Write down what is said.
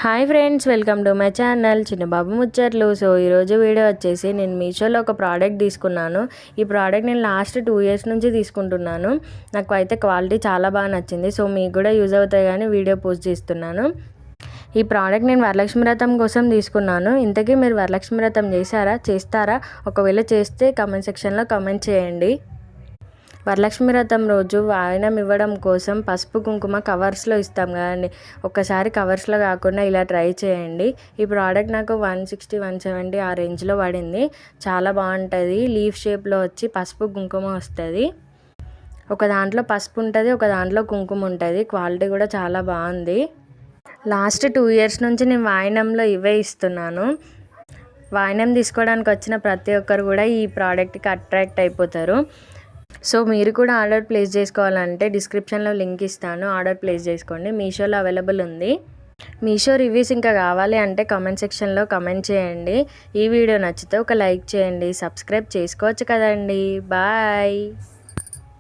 Hi friends, welcome to my channel చిన్నబాబు ముచ్చట్లు. So ఈరోజు వీడియో వచ్చేసి నేను మీషోలో ఒక ప్రోడక్ట్ తీసుకున్నాను. ఈ ప్రోడక్ట్ నేను లాస్ట్ 2 ఇయర్స్ నుంచి తీసుకుంటున్నాను. నాకు అయితే క్వాలిటీ చాలా బాగా నచ్చింది. సో మీకు కూడా యూజ్ అవుతాయి కానీ వీడియో పోస్ట్ చేస్తున్నాను. ఈ ప్రోడక్ట్ నేను వరలక్ష్మి వ్రతం కోసం తీసుకున్నాను. ఇంతకీ మీరు వరలక్ష్మి వ్రతం చేస్తారా? ఒకవేళ చేస్తే కామెంట్ సెక్షన్లో కామెంట్ చేయండి. వరలక్ష్మి వ్రతం రోజు వాయనం ఇవ్వడం కోసం పసుపు కుంకుమ కవర్స్లో ఇస్తాం కదండి. ఒక్కసారి కవర్స్లో కాకుండా ఇలా ట్రై చేయండి. ఈ ప్రోడక్ట్ నాకు 160, 170 ఆ రేంజ్లో పడింది. చాలా బాగుంటుంది. లీఫ్ షేప్లో వచ్చి పసుపు కుంకుమ వస్తుంది. ఒక దాంట్లో పసుపు ఉంటుంది, ఒక దాంట్లో కుంకుమ ఉంటుంది. క్వాలిటీ కూడా చాలా బాగుంది. లాస్ట్ 2 ఇయర్స్ నుంచి నేను వాయనంలో ఇవే ఇస్తున్నాను. వాయనం తీసుకోవడానికి వచ్చిన ప్రతి ఒక్కరు కూడా ఈ ప్రోడక్ట్కి అట్రాక్ట్ అయిపోతారు. సో మీరు కూడా ఆర్డర్ ప్లేస్ చేసుకోవాలంటే డిస్క్రిప్షన్లో లింక్ ఇస్తాను, ఆర్డర్ ప్లేస్ చేసుకోండి. మీషోలో అవైలబుల్ ఉంది. మీషో రివ్యూస్ ఇంకా కావాలి అంటే కామెంట్ సెక్షన్లో కామెంట్ చేయండి. ఈ వీడియో నచ్చితే ఒక లైక్ చేయండి, సబ్స్క్రైబ్ చేసుకోవచ్చు కదండి. బాయ్.